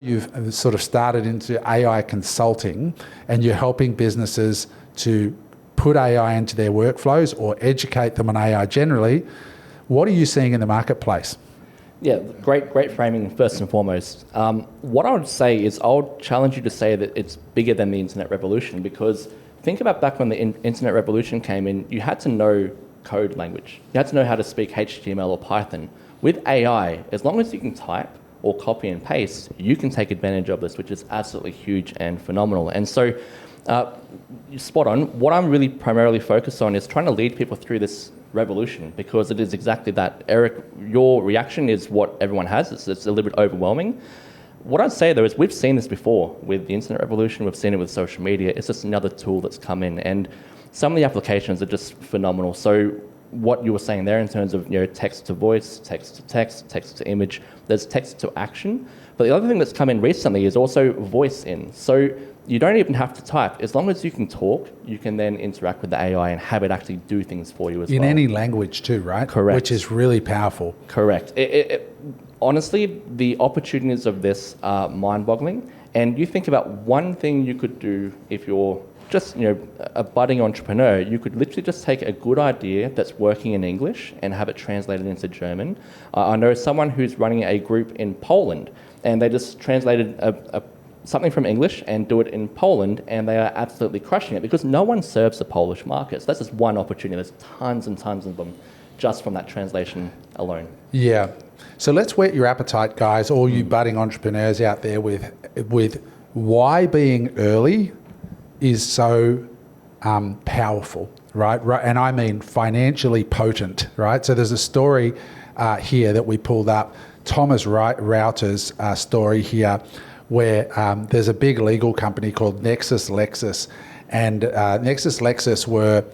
You've sort of started into AI consulting and you're helping businesses to put AI into their workflows or educate them on AI generally. What are you seeing in the marketplace? Yeah, great framing first and foremost. What I would say is I'll challenge you to say that it's bigger than the internet revolution, because think about back when the internet revolution came in, you had to know code language. You had to know how to speak HTML or Python. With AI, as long as you can type or copy and paste, you can take advantage of this, which is absolutely huge and phenomenal. And so, you're spot on. What I'm really primarily focused on is trying to lead people through this revolution, because it is exactly that. Eric, your reaction is what everyone has. It's a little bit overwhelming. What I'd say though is we've seen this before with the internet revolution, we've seen it with social media. It's just another tool that's come in, and some of the applications are just phenomenal. So what you were saying there in terms of text to voice, text to text, text to image, there's text to action. But the other thing that's come in recently is also voice in. So you don't even have to type. As long as you can talk, you can then interact with the AI and have it actually do things for you as well. In any language too, right? Correct. Which is really powerful. Correct. Honestly, the opportunities of this are mind-boggling. And you think about one thing you could do if you're just a budding entrepreneur. You could literally just take a good idea that's working in English and have it translated into German. I know someone who's running a group in Poland, and they just translated something from English and do it in Poland, and they are absolutely crushing it because no one serves the Polish market. So that's just one opportunity. There's tons and tons of them just from that translation alone. Yeah. So let's whet your appetite, guys, all you budding entrepreneurs out there, with why being early is so powerful, right? And I mean financially potent, right? So there's a story here that we pulled up, Thomas Rauter's story here, where there's a big legal company called Lexis, and Lexis were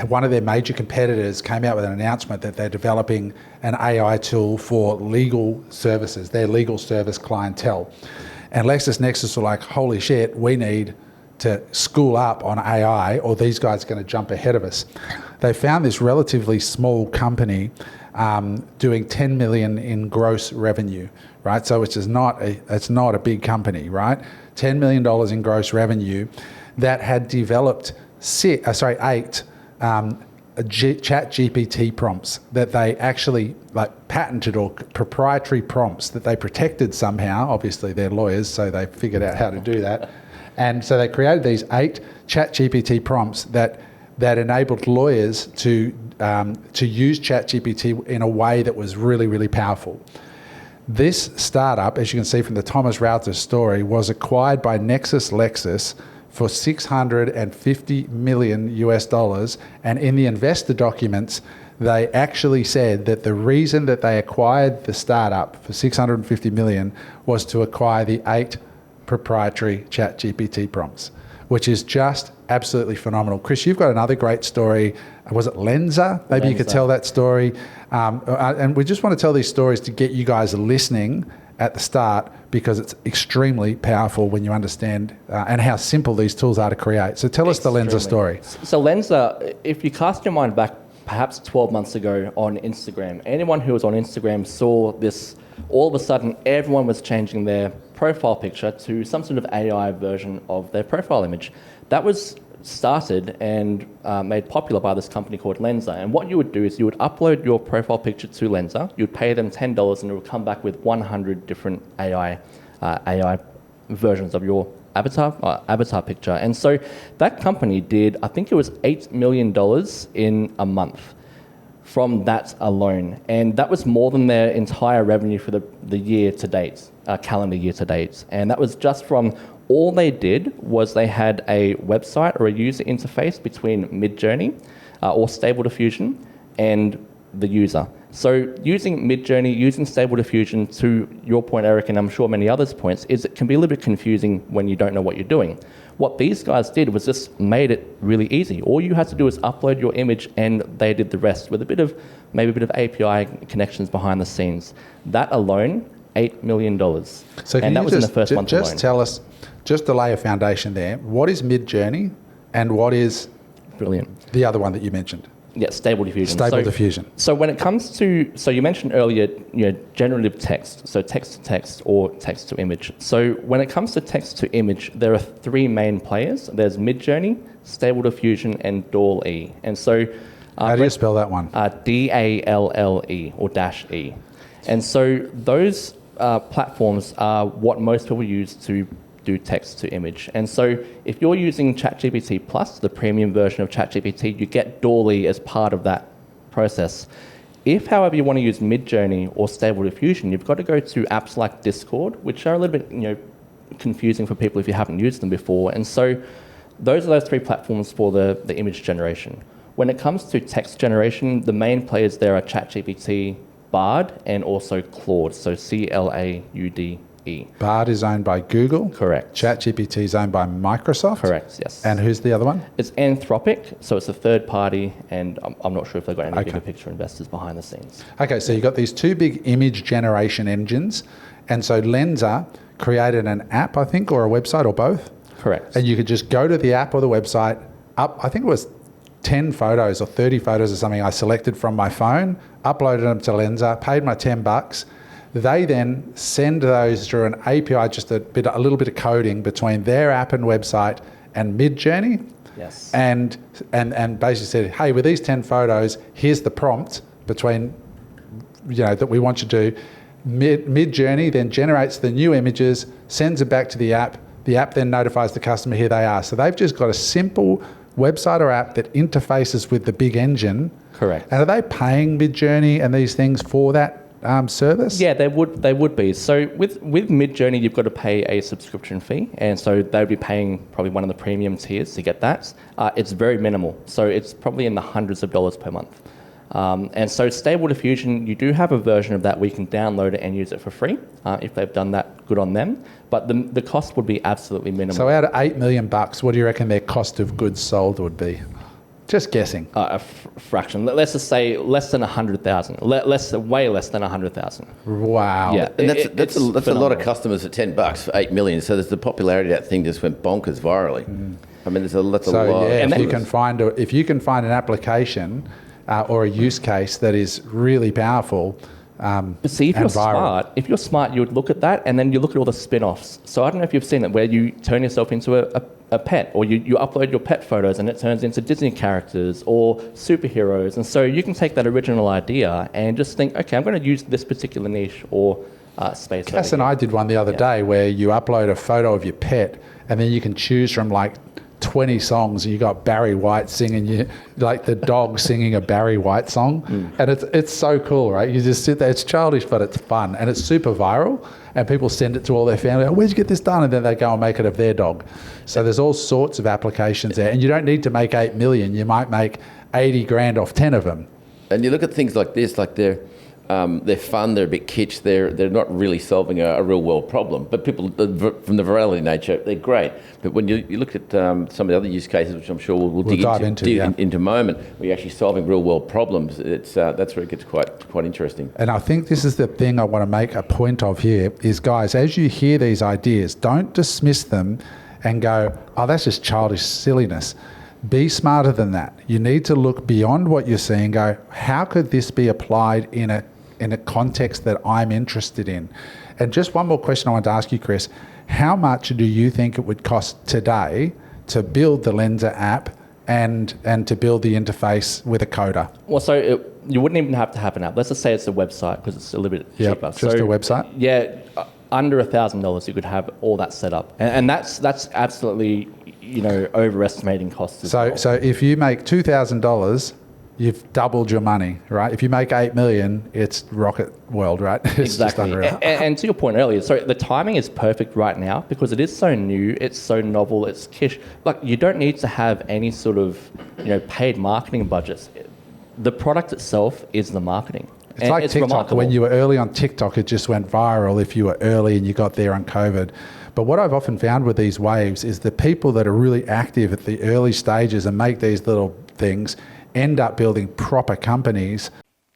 one of their major competitors came out with an announcement that they're developing an AI tool for legal services, their legal service clientele. And LexisNexis were like, holy shit, we need to school up on AI or these guys are going to jump ahead of us. They found this relatively small company doing 10 million in gross revenue, right? So it's not a big company, right? $10 million in gross revenue that had developed 8 chat GPT prompts that they actually patented, or proprietary prompts that they protected somehow. Obviously they're lawyers, so they figured out how to do that. And so they created these 8 chat GPT prompts that enabled lawyers to use chat GPT in a way that was really, really powerful. This startup, as you can see from the Thomas Rauter story, was acquired by Lexis for $650 million US. And in the investor documents, they actually said that the reason that they acquired the startup for $650 million was to acquire the 8 proprietary chat GPT prompts, which is just absolutely phenomenal. Chris, you've got another great story. Was it Lenza? Maybe you could tell that story. And we just want to tell these stories to get you guys listening at the start, because it's extremely powerful when you understand and how simple these tools are to create. So tell us the Lenza story. So Lenza, if you cast your mind back perhaps 12 months ago on Instagram, anyone who was on Instagram saw this. All of a sudden, everyone was changing their profile picture to some sort of AI version of their profile image. That was started and made popular by this company called Lenza. And what you would do is you would upload your profile picture to Lenza, you'd pay them $10, and it would come back with 100 different AI versions of your avatar picture. And so that company did, I think it was $8 million in a month from that alone. And that was more than their entire revenue for the year to date, calendar year to date. And that was just from, all they did was they had a website or a user interface between Midjourney or Stable Diffusion and the user. So using Midjourney, using Stable Diffusion, to your point, Eric, and I'm sure many others' points, is it can be a little bit confusing when you don't know what you're doing. What these guys did was just made it really easy. All you had to do is upload your image and they did the rest with maybe a bit of API connections behind the scenes. That alone, $8 million. So and that was in the first month alone. Just tell us, just to lay a foundation there, what is Midjourney and what is Brilliant. the other one that you mentioned? Yeah, stable diffusion. Stable diffusion. So when it comes to, so you mentioned earlier, generative text, so text to text or text to image. So when it comes to text to image, there are three main players. There's Midjourney, Stable Diffusion, and DALL-E. And so, how do you spell that one? DALLE or -E. And so those platforms are what most people use to do text to image. And so if you're using ChatGPT Plus, the premium version of ChatGPT, you get DALL-E as part of that process. If, however, you want to use Midjourney or Stable Diffusion, you've got to go to apps like Discord, which are a little bit confusing for people if you haven't used them before. And so those are those three platforms for the image generation. When it comes to text generation, the main players there are ChatGPT, Bard, and also Claude, so CLAUDE. Bard is owned by Google. Correct. ChatGPT is owned by Microsoft. Correct, yes. And who's the other one? It's Anthropic, so it's a third party, and I'm not sure if they've got any bigger picture investors behind the scenes. Okay, so you've got these two big image generation engines, and so Lensa created an app, I think, or a website, or both? Correct. And you could just go to the app or the website, I think it was 10 photos or 30 photos or something I selected from my phone, uploaded them to Lensa, paid my $10. They then send those through an API, just a little bit of coding between their app and website and Midjourney. Yes. And basically said, hey, with these 10 photos, here's the prompt between, that we want you to do. Midjourney then generates the new images, sends it back to the app. The app then notifies the customer, here they are. So they've just got a simple website or app that interfaces with the big engine. Correct. And are they paying Midjourney and these things for that service? Yeah, they would be. So with Midjourney, you've got to pay a subscription fee, and so they would be paying probably one of the premium tiers to get that. It's very minimal, so it's probably in the hundreds of dollars per month. And so Stable Diffusion, you do have a version of that where you can download it and use it for free. If they've done that, good on them. But the cost would be absolutely minimal. So out of $8 million, what do you reckon their cost of goods sold would be? Just guessing. A fraction. Let's just say less than 100,000. Way less than 100,000. Wow. Yeah, and that's a lot of customers at $10 for 8 million. So there's the popularity of that thing just went bonkers virally. I mean, that's a lot. Yeah, if you can find an application or a use case that is really powerful. But see, if you're smart, you would look at that and then you look at all the spin-offs. So I don't know if you've seen it, where you turn yourself into a pet, or you upload your pet photos and it turns into Disney characters or superheroes. And so you can take that original idea and just think, okay, I'm going to use this particular niche or space. Cass and I did one the other day where you upload a photo of your pet and then you can choose from like 20 songs, and you got Barry White singing, like the dog singing a Barry White song. And it's so cool, right? You just sit there, it's childish, but it's fun, and it's super viral, and people send it to all their family. Oh, where'd you get this done? And then they go and make it of their dog. So there's all sorts of applications there, and you don't need to make 8 million. You might make 80 grand off 10 of them. And you look at things like this, like they're fun, they're a bit kitsch, they're not really solving a real world problem. But people, from the virality nature, they're great. But when you look at some of the other use cases, which I'm sure we'll dig into a moment, where you're actually solving real world problems, that's where it gets quite interesting. And I think this is the thing I want to make a point of here is, guys, as you hear these ideas, don't dismiss them and go, oh, that's just childish silliness. Be smarter than that. You need to look beyond what you're seeing and go, how could this be applied in a context that I'm interested in? And just one more question I want to ask you, Chris. How much do you think it would cost today to build the Lensa app and to build the interface with a coder? Well, so you wouldn't even have to have an app. Let's just say it's a website, because it's a little bit cheaper. Just a website? Yeah, under $1,000 you could have all that set up. And that's absolutely, overestimating costs as well. So if you make $2,000, you've doubled your money, right? If you make 8 million, it's rocket world, right? It's exactly. Just unreal. And to your point earlier, so the timing is perfect right now because it is so new, it's so novel, it's kish. Like, you don't need to have any sort of, paid marketing budgets. The product itself is the marketing. It's like TikTok. Remarkable. When you were early on TikTok, it just went viral if you were early and you got there on COVID. But what I've often found with these waves is the people that are really active at the early stages and make these little things end up building proper companies.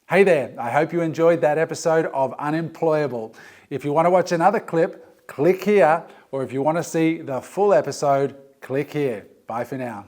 Hey there, I hope you enjoyed that episode of Unemployable. If you want to watch another clip, click here, or if you want to see the full episode, click here. Bye for now.